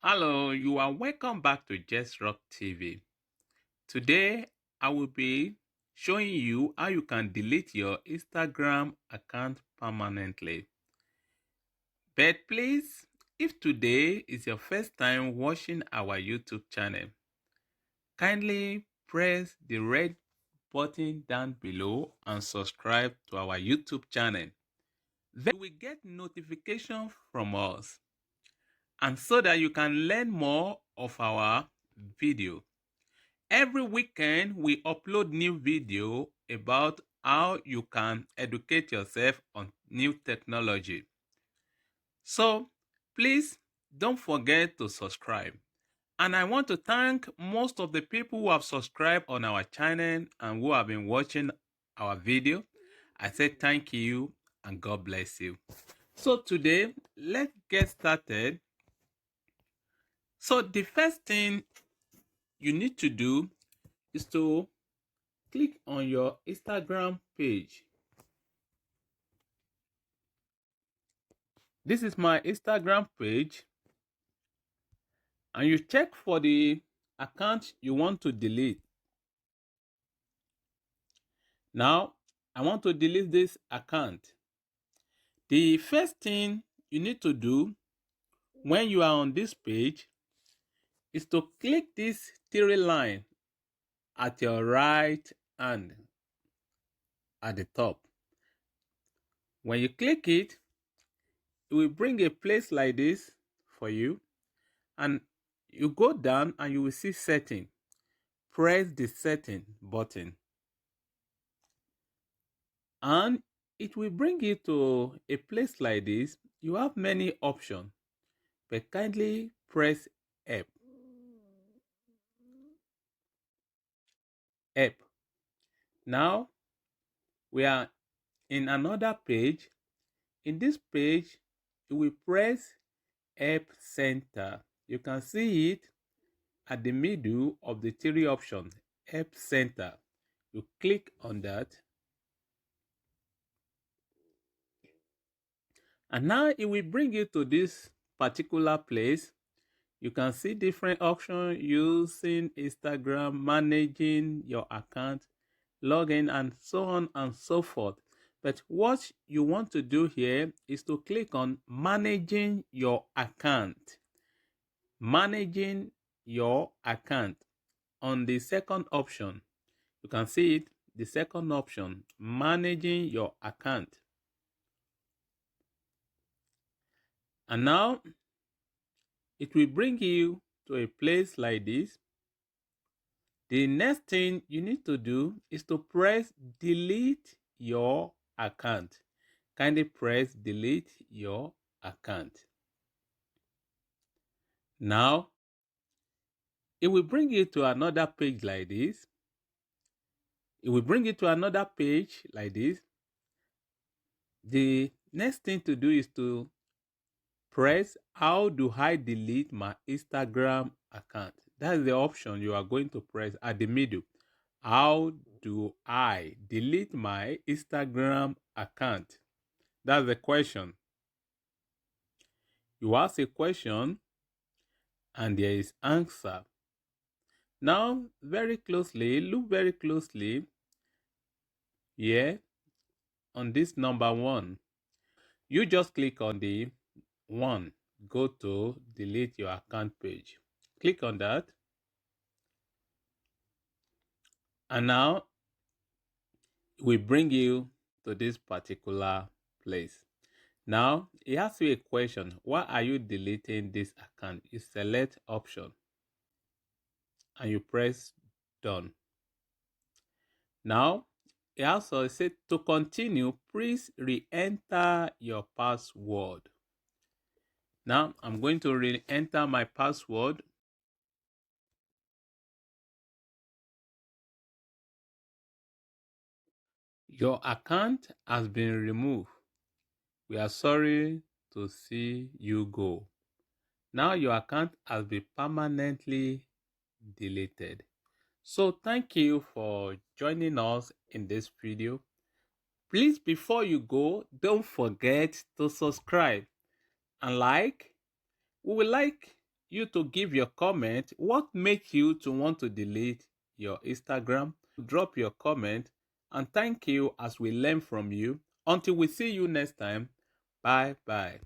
Hello, you are welcome back to Just Rock TV. Today, I will be showing you how you can delete your Instagram account permanently. But please, if today is your first time watching our YouTube channel, kindly press the red button down below and subscribe to our YouTube channel. Then you will get notification from us, and so that you can learn more of our video. Every weekend, we upload new video about how you can educate yourself on new technology. So please don't forget to subscribe. And I want to thank most of the people who have subscribed on our channel and who have been watching our video. I say thank you and God bless you. So today, let's get started. So the first thing you need to do is to click on your Instagram page. This is my Instagram page, and you check for the account you want to delete. Now, I want to delete this account. The first thing you need to do when you are on this page is to click this three line at your right hand at the top. When you click it, it will bring a place like this for you, and you go down and you will see setting. Press the setting button and it will bring you to a place like this. You have many options, but kindly press App. App. Now we are in another page. In this page, you will press App Center. You can see it at the middle of the three options. App Center. You click on that. And now it will bring you to this particular place. You can see different options using Instagram, managing your account, login, and so on and so forth. But what you want to do here is to click on managing your account. Managing your account. On the second option, you can see it, the second option, managing your account. And now it will bring you to a place like this. The next thing you need to do is to press delete your account. Kindly press delete your account. Now, it will bring you to another page like this. It will bring you to another page like this. The next thing to do is to press how do I delete my Instagram account. That's the option you are going to press at the middle. How do I delete my Instagram account? That's the question. You ask a question and there is answer. Now, very closely, look very closely here on this number one. You just click on the one, go to delete your account page. Click on that. And now we bring you to this particular place. Now, it asks you a question. Why are you deleting this account? You select option and you press done. Now, it also said to continue, please re-enter your password. Now, I'm going to re-enter my password. Your account has been removed. We are sorry to see you go. Now your account has been permanently deleted. So thank you for joining us in this video. Please, before you go, don't forget to subscribe and like. We would like you to give your comment. What makes you to want to delete your Instagram? Drop your comment, and thank you as we learn from you. Until we see you next time, bye bye.